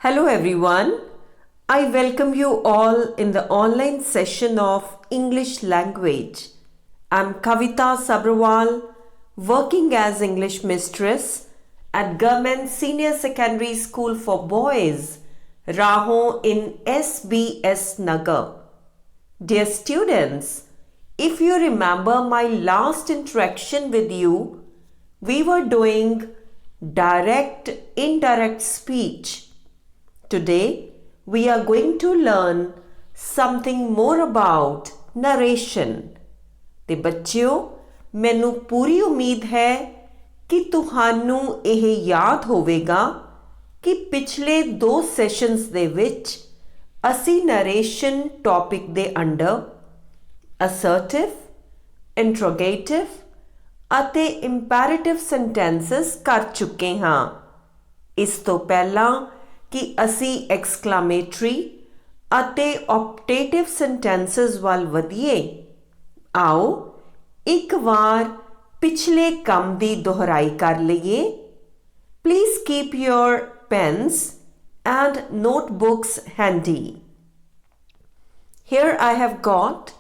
Hello everyone. I welcome you all in the online session of English language. I'm Kavita Sabharwal, working as English mistress at Government Senior Secondary School for Boys, Raho in SBS Nagar. Dear students, if you remember my last interaction with you, we were doing direct indirect speech. Today, we are going to learn something more about narration. ਤੇ ਬੱਚਿਓ, ਮੈਨੂੰ ਪੂਰੀ ਉਮੀਦ ਹੈ ਕਿ ਤੁਹਾਨੂੰ ਇਹ ਯਾਦ ਹੋਵੇਗਾ ਕਿ ਪਿਛਲੇ 2 ਸੈਸ਼ਨਸ ਦੇ ਵਿੱਚ ਅਸੀਂ ਨਰੇਸ਼ਨ ਟੌਪਿਕ ਦੇ ਅੰਡਰ ਅਸਰਟਿਵ, ਇੰਟਰੋਗੇਟਿਵ ਅਤੇ ਇੰਪੈਰੇਟਿਵ ਸੈਂਟੈਂਸਸ ਕਰ ਚੁੱਕੇ ਹਾਂ। ਇਸ ਤੋਂ ਪਹਿਲਾਂ ਕਿ ਅਸੀਂ ਐਕਸਕਲਾਮੇਟਰੀ ਅਤੇ ਆਪਟੇਟਿਵ ਸੈਂਟੈਂਸਸ ਵੱਲ ਵਧੀਏ, ਆਓ ਇੱਕ ਵਾਰ ਪਿਛਲੇ ਕੰਮ ਦੀ ਦੁਹਰਾਈ ਕਰ ਲਈਏ। Please keep your pens and notebooks handy. Here I have got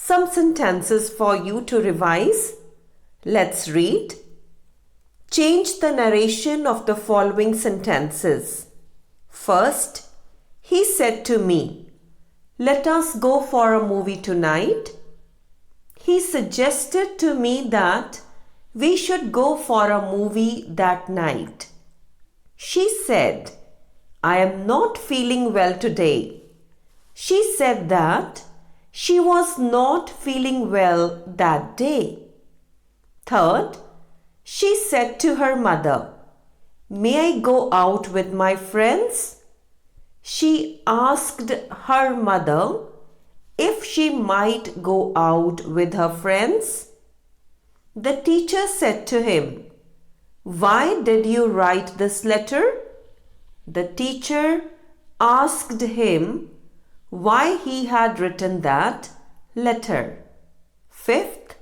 some sentences for you to revise. Let's read. Change the narration of the following sentences. First, he said to me, "Let us go for a movie tonight." He suggested to me that we should go for a movie that night. She said, "I am not feeling well today." She said that she was not feeling well that day. Third, she said to her mother, "May I go out with my friends?" She asked her mother if she might go out with her friends. The teacher said to him, "Why did you write this letter?" The teacher asked him why he had written that letter. Fifth,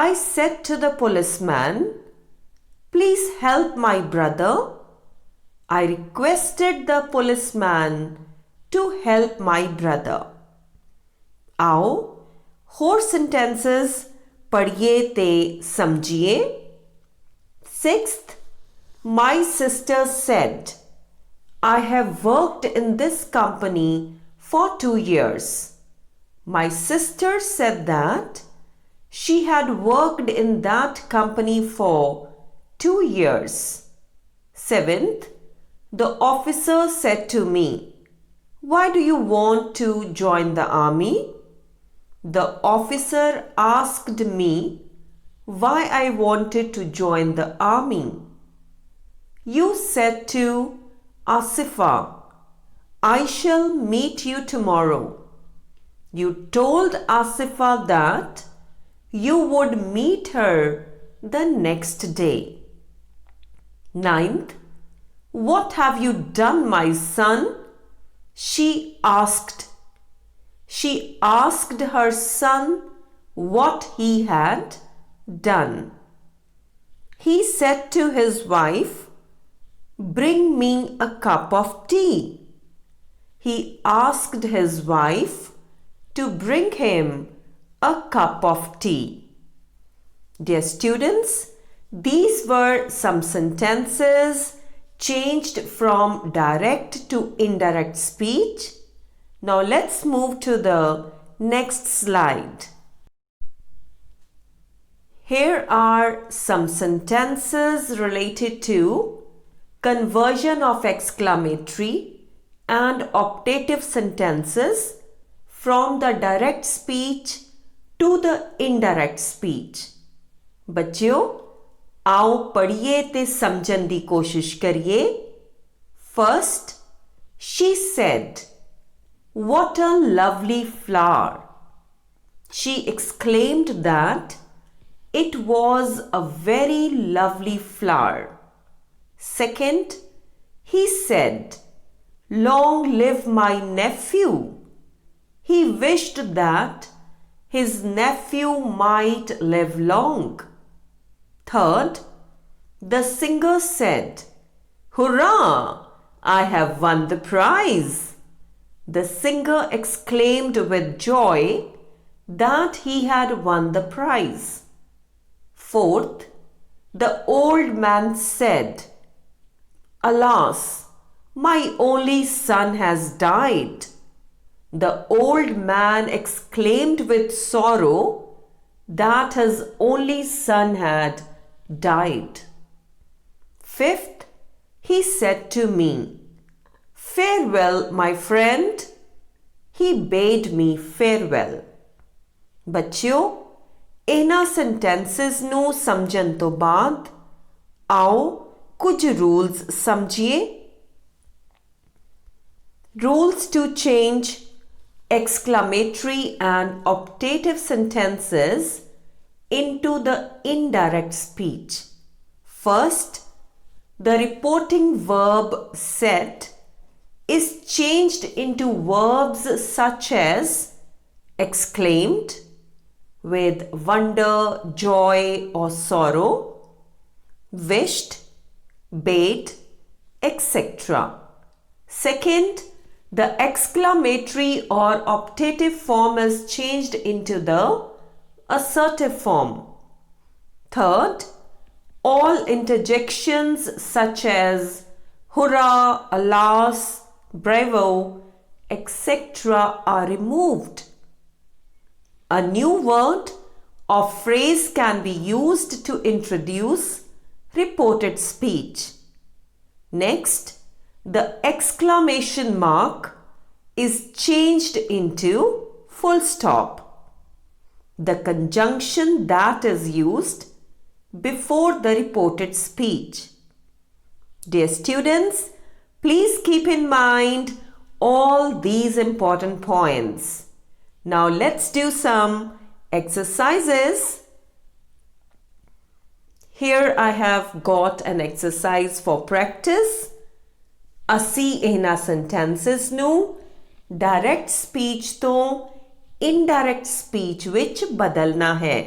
I said to the policeman, "Please help my brother." I requested the policeman to help my brother. आओ ਹੋਰ sentences ਪੜ੍ਹੀਏ ਤੇ ਸਮਝੀਏ। Sixth, my sister said, "I have worked in this company for 2 years." My sister said that she had worked in that company for 2 years. Seventh, the officer said to me, "Why do you want to join the army?" The officer asked me why I wanted to join the army. You said to Asifa, "I shall meet you tomorrow." You told Asifa that you would meet her the next day. Ninth, "What have you done, my son?" She asked her son what he had done. He said to his wife, "Bring me a cup of tea." He asked his wife to bring him a cup of tea. Dear students, these were some sentences changed from direct to indirect speech. Now let's move to the next slide. Here are some sentences related to conversion of exclamatory and optative sentences from the direct speech to the indirect speech. ਬੱਚਿਓ, आओ पढ़िए ते समझन दी कोशिश करिए। First, she said, "What a lovely flower." She exclaimed that it was a very lovely flower. Second, he said, "Long live my nephew." He wished that his nephew might live long. Third, the singer said, "Hurrah! I have won the prize. The singer exclaimed with joy that he had won the prize. Fourth, the old man said, Alas, my only son has died. The old man exclaimed with sorrow that his only son had died. Fifth, he said to me, Farewell, my friend. He bade me farewell. ਬੱਚਿਓ, ਇਹਨਾਂ sentences ਨੂੰ ਸਮਝਣ ਤੋਂ ਬਾਅਦ ਆਓ ਕੁਝ rules ਸਮਝੀਏ. Rules to change exclamatory and optative sentences into the indirect speech. First, the reporting verb said is changed into verbs such as exclaimed with wonder, joy or sorrow, wished, bade, etc. Second, the exclamatory or optative form is changed into the assertive form. Third, all interjections such as hurrah, alas, bravo, etc. are removed. A new word or phrase can be used to introduce reported speech. Next, the exclamation mark is changed into full stop, the conjunction that is used before the reported speech. Dear students, please keep in mind all these important points. Now let's do some exercises. Here I have got an exercise for practice. ਅਸੀਂ ਇਹਨਾਂ sentences ਨੂੰ direct speech ਤੋਂ indirect speech ਵਿੱਚ ਬਦਲਣਾ ਹੈ.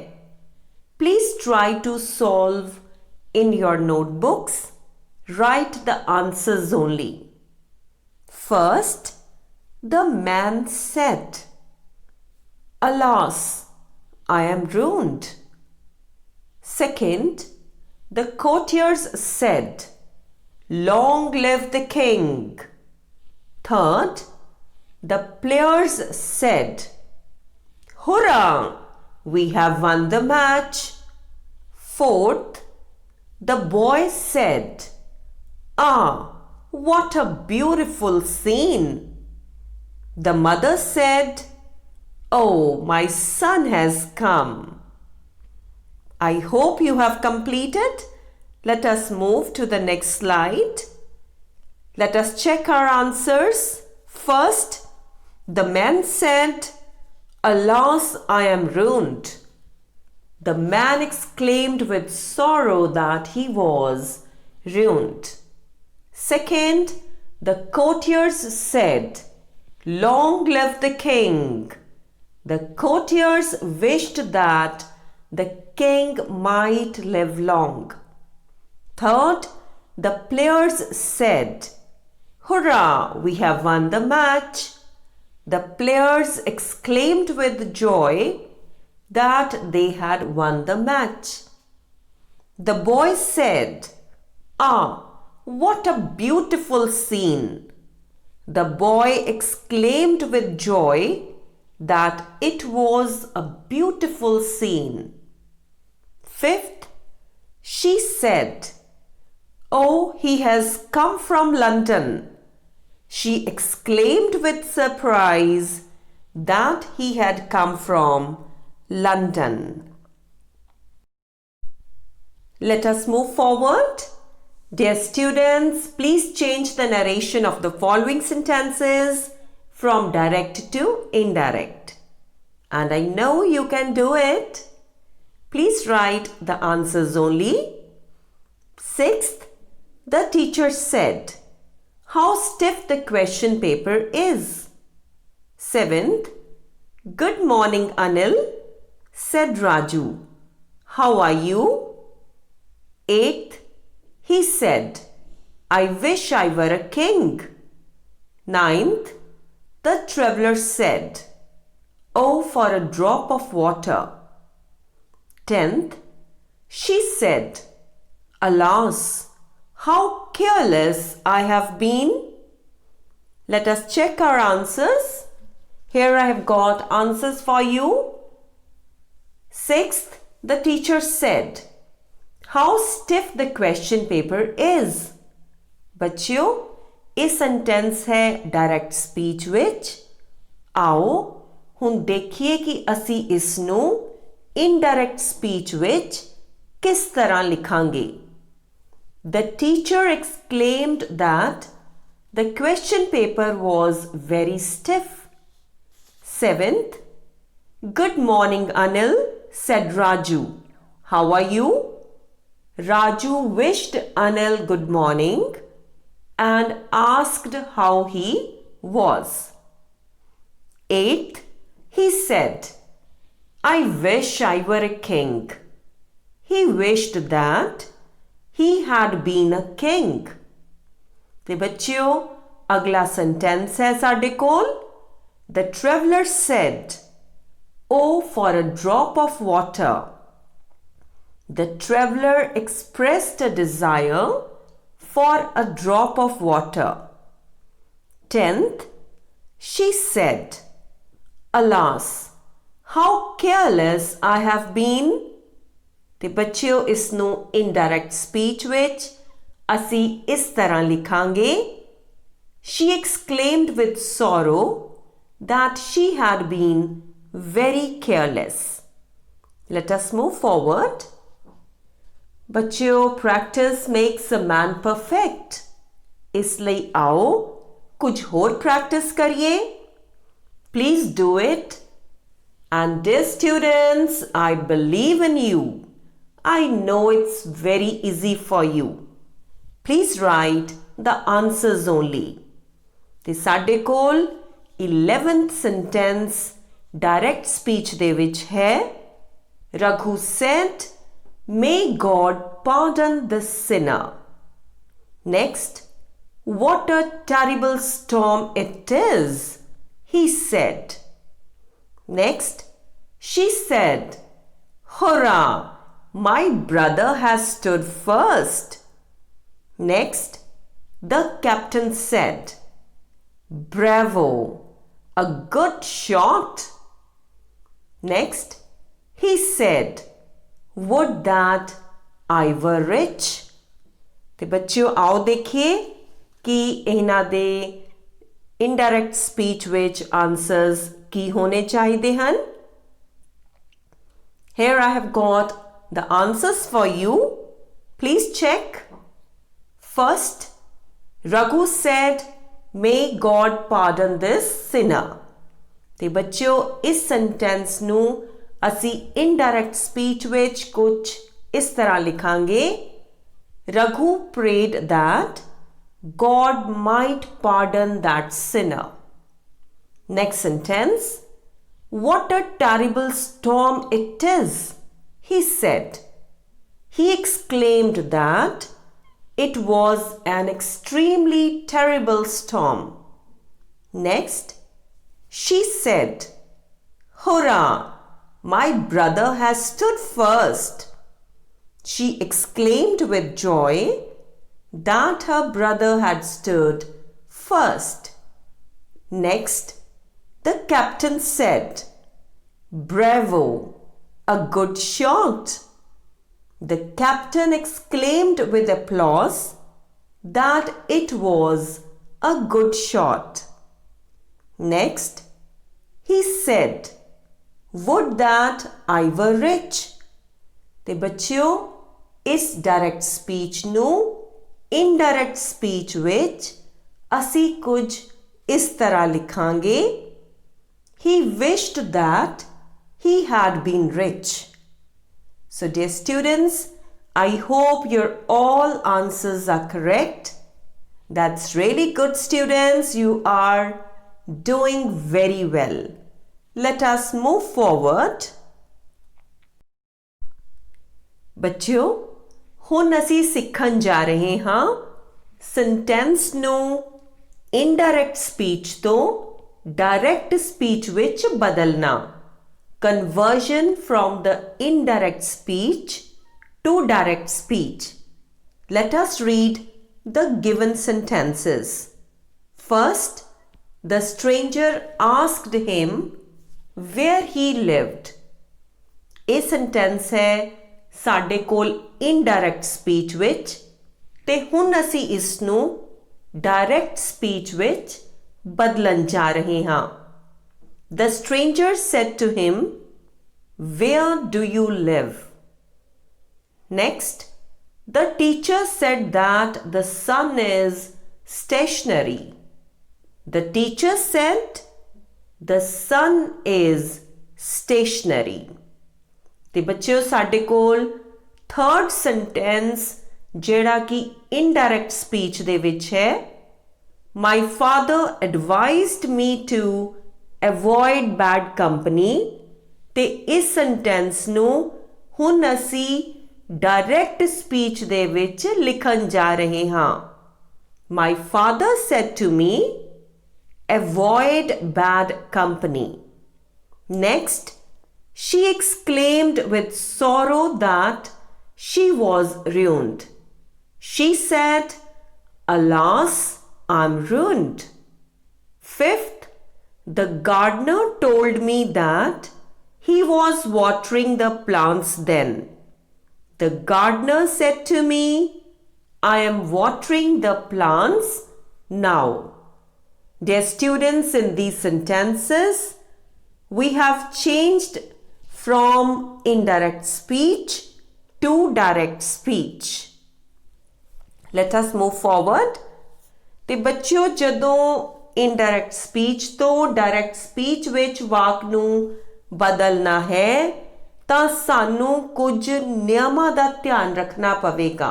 Please try to solve in your notebooks. Write the answers only. First, the man said, Alas, I am ruined. Second, the courtiers said, Long live the king. Third, the players said, Hurrah, we have won the match. Fourth, the boy said, Ah, what a beautiful scene. The mother said, Oh, my son has come. I hope you have completed. Let us move to the next slide. Let us check our answers. First, the man said, Alas, I am ruined. The man exclaimed with sorrow that he was ruined. Second, the courtiers said, Long live the king. The courtiers wished that the king might live long. Third, the players said, Hurrah, we have won the match. The players exclaimed with joy that they had won the match. The boy said, Ah, what a beautiful scene. The boy exclaimed with joy that it was a beautiful scene. Fifth, she said, Oh, he has come from London. She exclaimed with surprise that he had come from London. Let us move forward. Dear students, please change the narration of the following sentences from direct to indirect. And I know you can do it. Please write the answers only. Sixth, the teacher said, How stiff the question paper is. Seventh, Good morning, Anil, said Raju. How are you? Eighth, he said, I wish I were a king. 9th, the traveler said, Oh, for a drop of water. 10th, she said, Alas, how careless I have been. Let us check our answers. Here I have got answers for you. 6th, the teacher said, How stiff the question paper is. बच्चों, ਇਹ sentence ਹੈ direct speech ਵਿੱਚ। ਆਓ ਹੁਣ ਦੇਖੀਏ ਕਿ ਅਸੀਂ ਇਸ ਨੂੰ ਇਨਡਾਇਰੈਕਟ ਸਪੀਚ ਵਿੱਚ ਕਿਸ ਤਰ੍ਹਾਂ ਲਿਖਾਂਗੇ। The teacher exclaimed that the question paper was very stiff. 7th, Good morning, Anil, said Raju. How are you? Raju wished Anil good morning and asked how he was. 8th, he said, I wish I were a king. He wished that he had been a king. ਤੇ ਬੱਚਿਓ ਅਗਲਾ sentence ਹੈ ਸਾਡੇ ਕੋਲ। The traveler said, Oh, for a drop of water. The traveler expressed a desire for a drop of water. 10th, she said, Alas, how careless I have been. ਤੇ ਬੱਚਿਓ ਇਸ ਨੂੰ indirect speech ਵਿੱਚ ਅਸੀਂ ਇਸ ਤਰ੍ਹਾਂ ਲਿਖਾਂਗੇ। She exclaimed with sorrow that she had been very careless. Let us move forward. ਬੱਚਿਓ practice makes a man perfect. ਇਸ ਲਈ ਆਓ ਕੁਝ ਹੋਰ practice ਕਰੀਏ। Please do it. And dear students, I believe in you. I know it's very easy for you. Please write the answers only. ਤੇ ਸਾਡੇ ਕੋਲ 11th sentence direct speech ਦੇ ਵਿੱਚ ਹੈ। Raghu said, May God pardon the sinner. Next, what a terrible storm it is, he said. Next, she said, Hurrah, my brother has stood first. Next, the captain said, Bravo, a good shot. Next, he said, Would that I were rich. ਤੇ ਬੱਚਿਓ ਆਓ ਦੇਖੀਏ ਕਿ ਇਹਨਾਂ ਦੇ indirect speech ਵਿੱਚ answers ਕੀ ਹੋਣੇ ਚਾਹੀਦੇ ਹਨ। Here I have got the answers for you. Please check. First, Raghu said, May God pardon this sinner. ਤੇ ਬੱਚਿਓ ਇਸ sentence ਨੂੰ ਅਸੀਂ indirect speech ਵਿੱਚ ਕੁਝ ਇਸ ਤਰ੍ਹਾਂ ਲਿਖਾਂਗੇ। Raghu prayed that God might pardon that sinner. Next sentence, What a terrible storm it is, he said. He exclaimed that it was an extremely terrible storm. Next, she said, Hurrah, my brother has stood first. She exclaimed with joy that her brother had stood first. Next, the captain said, Bravo, a good shot. The captain exclaimed with applause that it was a good shot. Next, he said, Would that I were rich. ਤੇ ਬੱਚਿਓ ਇਸ direct speech ਨੂੰ indirect speech ਵਿੱਚ ਅਸੀਂ ਕੁਝ ਇਸ ਤਰ੍ਹਾਂ ਲਿਖਾਂਗੇ। He wished that he had been rich. So dear students, I hope your all answers are correct. That's really good, students. You are doing very well. Let us move forward. ਬੱਚਿਓ ਹੁਣ ਅਸੀਂ ਸਿੱਖਣ ਜਾ ਰਹੇ ਹਾਂ sentence ਨੂੰ indirect speech ਤੋਂ direct speech ਵਿੱਚ ਬਦਲਣਾ. Conversion from the indirect speech to direct speech. Let us read the given sentences. First, the stranger asked him where he lived. ਇਹ sentence ਹੈ ਸਾਡੇ ਕੋਲ indirect speech ਵਿੱਚ ਤੇ ਹੁਣ ਅਸੀਂ ਇਸ ਨੂੰ direct speech ਵਿੱਚ ਬਦਲਣ ਜਾ ਰਹੇ ਹਾਂ. The stranger said to him, where do you live? Next, the teacher said that the sun is stationary. The teacher said, the sun is stationary. ਤੇ ਬੱਚਿਓ ਸਾਡੇ ਕੋਲ third sentence ਜਿਹੜਾ ਕਿ indirect speech ਦੇ ਵਿੱਚ ਹੈ. My father advised me to avoid bad company. ਤੇ ਇਸ sentence ਨੂੰ ਹੁਣ ਅਸੀਂ direct speech ਦੇ ਵਿੱਚ ਲਿਖਣ ਜਾ ਰਹੇ ਹਾਂ. My father said to me, avoid bad company. Next, she exclaimed with sorrow that she was ruined. She said, alas, I'm ruined. Fifth, the gardener told me that he was watering the plants then. The gardener said to me, I am watering the plants now. Dear students, in these sentences, we have changed from indirect speech to direct speech. Let us move forward. ਤੇ ਬੱਚਿਓ ਜਦੋਂ indirect speech ਤੋਂ direct speech ਵਿੱਚ ਵਾਕ ਨੂੰ ਬਦਲਣਾ ਹੈ ਤਾਂ ਸਾਨੂੰ ਕੁਝ ਨਿਯਮਾਂ ਦਾ ਧਿਆਨ ਰੱਖਣਾ ਪਵੇਗਾ.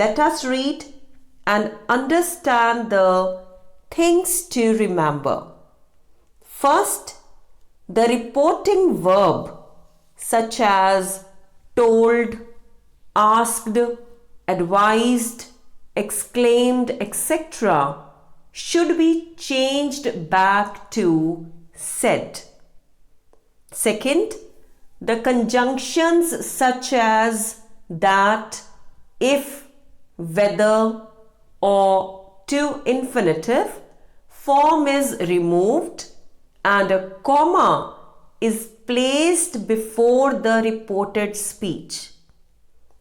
Let us read and understand the things to remember. First, the reporting verb such as told, asked, advised, exclaimed, etc. should be changed back to said. Second, the conjunctions such as that, if, whether, or to infinitive form is removed and a comma is placed before the reported speech.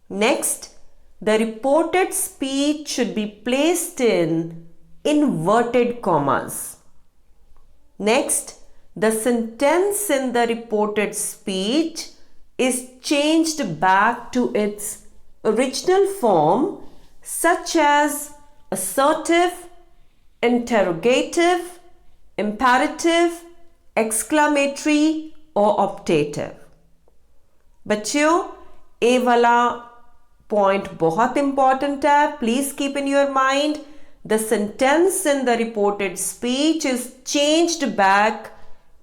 Next, the reported speech should be placed in inverted commas. Next, the sentence in the reported speech is changed back to its original form such as assertive, interrogative, imperative, exclamatory or optative. बच्चों ये वाला point बहुत important है. Please keep in your mind the sentence in the reported speech is changed back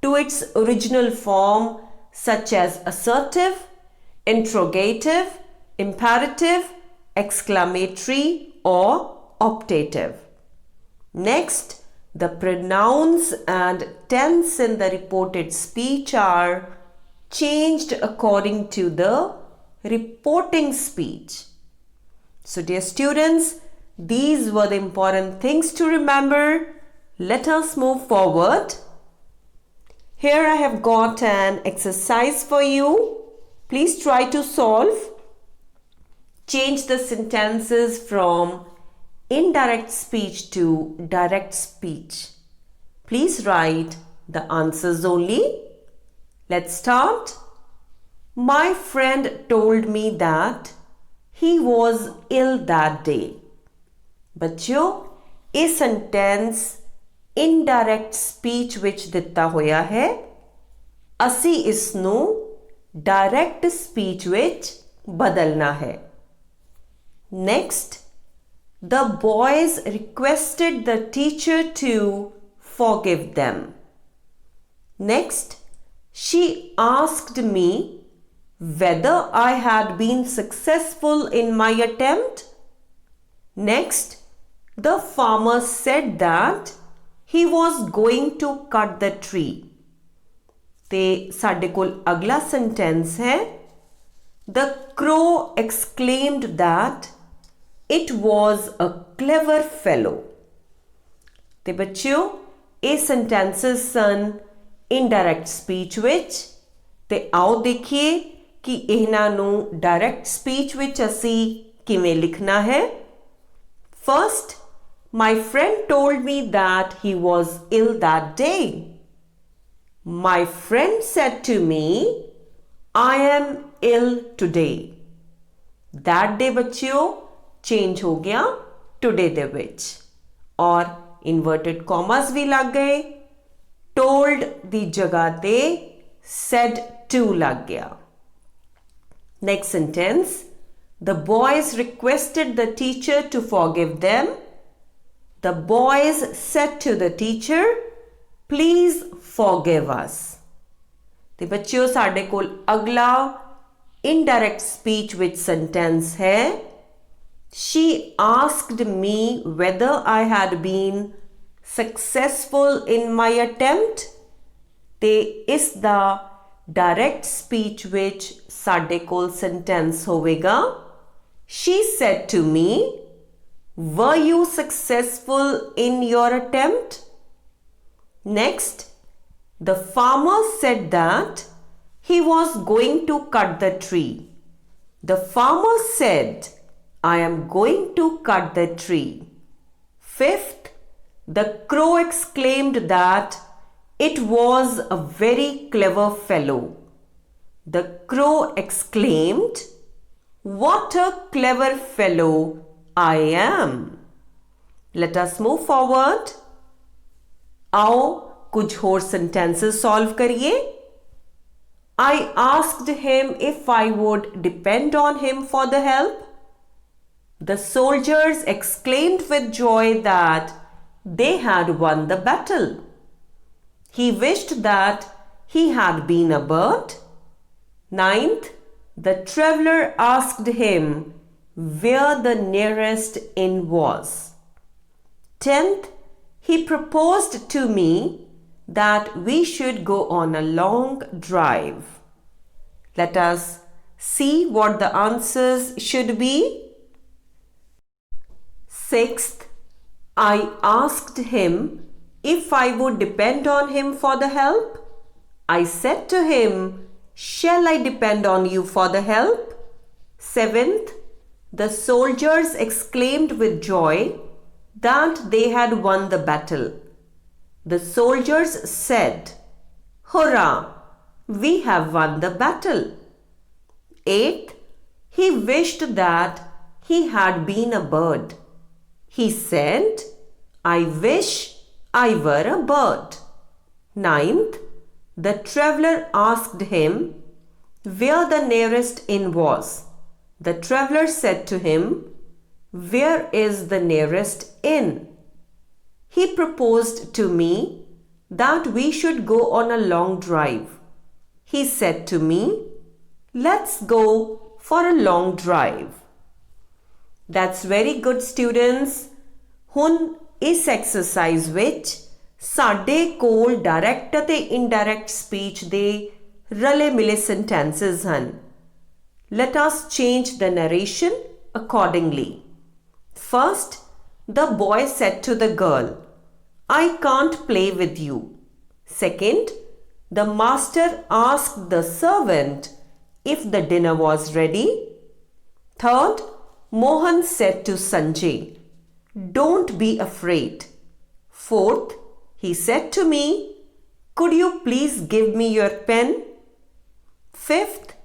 to its original form such as assertive, interrogative, imperative, exclamatory or optative. Next, the pronouns and tense in the reported speech are changed according to the reporting speech. So dear students, these were the important things to remember. Let us move forward. Here I have got an exercise for you. Please try to solve. Change the sentences from indirect speech to direct speech. Please write the answers only. Let's start. My friend told me that he was ill that day. बच्चों ये sentence indirect speech ਵਿੱਚ ਦਿੱਤਾ ਹੋਇਆ ਹੈ. ਅਸੀਂ ਇਸ ਨੂੰ direct speech ਵਿੱਚ ਬਦਲਣਾ ਹੈ. Next, the boys requested the teacher to forgive them. Next, she asked me whether I had been successful in my attempt. Next, The farmer said that he was going to cut the tree. ਤੇ ਸਾਡੇ ਕੋਲ ਅਗਲਾ sentence ਹੈ The crow exclaimed that it was a clever fellow. ਤੇ ਬੱਚਿਓ ਇਹ sentences ਸਨ indirect speech ਵਿੱਚ ਤੇ ਆਓ ਦੇਖੀਏ ਕਿ ਇਹਨਾਂ ਨੂੰ direct speech ਵਿੱਚ ਅਸੀਂ ਕਿਵੇਂ ਲਿਖਣਾ ਹੈ First, my friend told me that he was ill that day. My friend said to me, I am ill today. That day ਬੱਚਿਓ change ਹੋ ਗਿਆ today ਦੇ ਵਿੱਚ ਔਰ inverted commas ਵੀ ਲੱਗ ਗਏ told ਦੀ ਜਗ੍ਹਾ ਤੇ said to ਲੱਗ ਗਿਆ Next sentence The boys requested the teacher to forgive them. The boys said to the teacher, Please forgive us. ਤੇ ਬੱਚਿਓ ਸਾਡੇ ਕੋਲ ਅਗਲਾ indirect speech ਵਿੱਚ sentence ਹੈ She asked me whether I had been successful in my attempt. ਤੇ ਇਸ ਦਾ direct speech ਵਿੱਚ ਸਾਡੇ ਕੋਲ sentence ਹੋਵੇਗਾ She said to me, Were you successful in your attempt? Next, the farmer said that he was going to cut the tree. The farmer said, I am going to cut the tree. Fifth, the crow exclaimed that it was a very clever fellow. The crow exclaimed, What a clever fellow I am. Let us move forward. आओ कुछ और sentences solve करिए. I asked him if I would depend on him for the help. The soldiers exclaimed with joy that they had won the battle. He wished that he had been a bird. Ninth, the traveler asked him where the nearest inn was. 10th, he proposed to me that we should go on a long drive. Let us see what the answers should be. 6th, I asked him if I would depend on him for the help. I said to him, Shall I depend on you for the help? 7th, the soldiers exclaimed with joy that they had won the battle. The soldiers said, Hurrah! We have won the battle. 8th, he wished that he had been a bird. He said, I wish I were a bird. 9th, the traveler asked him where the nearest inn was. The traveler said to him, Where is the nearest inn? He proposed to me that we should go on a long drive. He said to me, Let's go for a long drive. That's very good, students. ਹੁਣ ਇਸ exercise ਵਿੱਚ ਸਾਡੇ ਕੋਲ direct ਅਤੇ indirect speech ਦੇ ਰਲੇ ਮਿਲੇ sentences ਹਨ. Let us change the narration accordingly. First, the boy said to the girl, I can't play with you. Second, the master asked the servant if the dinner was ready. Third, Mohan said to Sanjay, Don't be afraid. Fourth, he said to me, Could you please give me your pen? Fifth,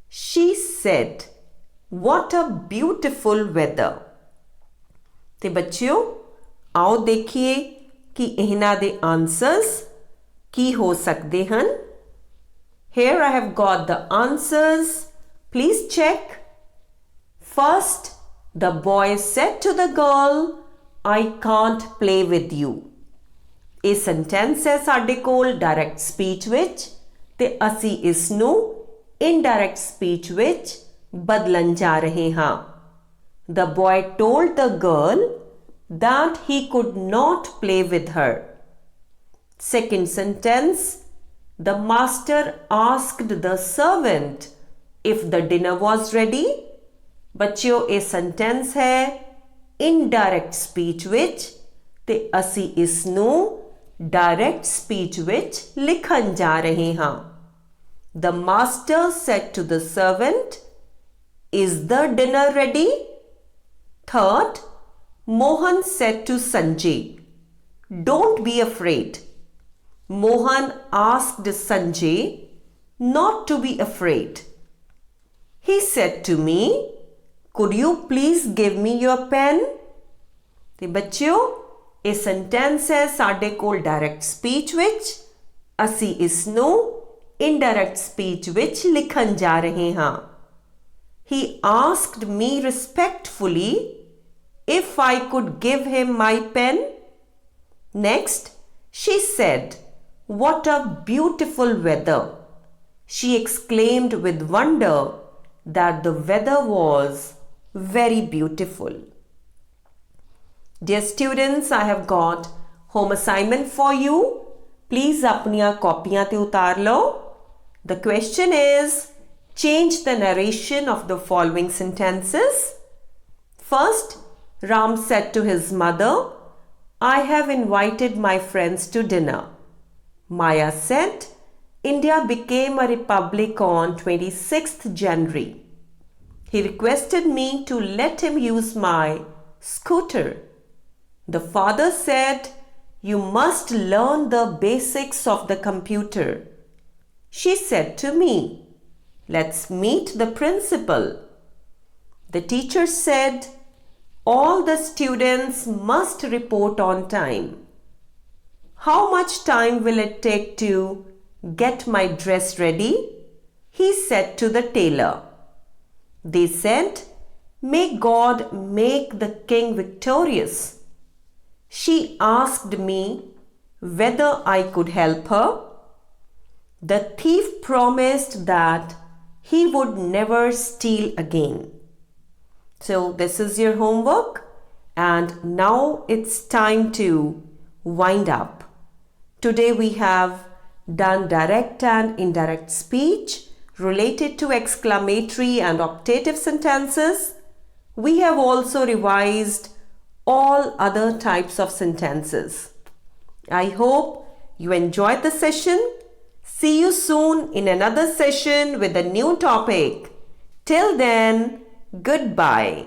she said, What a beautiful weather. ਤੇ ਬੱਚਿਓ ਆਓ ਦੇਖੀਏ ਕਿ ਇਹਨਾਂ ਦੇ answers ਕੀ ਹੋ ਸਕਦੇ ਹਨ. Here I have got the answers. Please check. First, the boy said to the girl, I can't play with you. ਇਹ sentence ਹੈ ਸਾਡੇ ਕੋਲ direct speech ਵਿੱਚ ਤੇ ਅਸੀਂ ਇਸ ਨੂੰ indirect speech ਵਿੱਚ ਬਦਲਣ ਜਾ ਰਹੇ ਹਾਂ. The boy told the girl, that he could not play with her. Second sentence, the master asked the servant if the dinner was ready. बच्चों ਇਹ sentence है indirect speech ਵਿੱਚ ਤੇ ਅਸੀਂ ਇਸ ਨੂੰ direct speech ਵਿੱਚ ਲਿਖਣ ਜਾ ਰਹੇ ਹਾਂ. The master said to the servant, "Is the dinner ready?" Third, Mohan said to Sanjay, "Don't be afraid." Mohan asked Sanjay not to be afraid. He said to me, "Could you please give me your pen?" ਤੇ ਬੱਚਿਓ ਇਹ sentence ਹੈ ਸਾਡੇ ਕੋਲ direct speech ਵਿੱਚ. ਅਸੀਂ ਇਸ ਨੂੰ indirect speech ਵਿੱਚ ਲਿਖਣ ਜਾ ਰਹੇ ਹਾਂ. He asked me respectfully if I could give him my pen. Next, she said, "What a beautiful weather!" She exclaimed with wonder that the weather was very beautiful. Dear students, I have got home assignment for you. Please apniya copiyan te utar lo. The question is, change the narration of the following sentences. First, Ram said to his mother, "I have invited my friends to dinner." Maya said, "India became a republic on 26th January. He requested me to let him use my scooter." The father said, "You must learn the basics of the computer." She said to me, "Let's meet the principal." The teacher said, "All the students must report on time." "How much time will it take to get my dress ready?" he said to the tailor. They said, "May God make the king victorious." She asked me whether I could help her. The thief promised that he would never steal again. So this is your homework, and now it's time to wind up. Today we have done direct and indirect speech related to exclamatory and optative sentences. We have also revised all other types of sentences. I hope you enjoyed the session. See you soon in another session with a new topic. Till then, goodbye.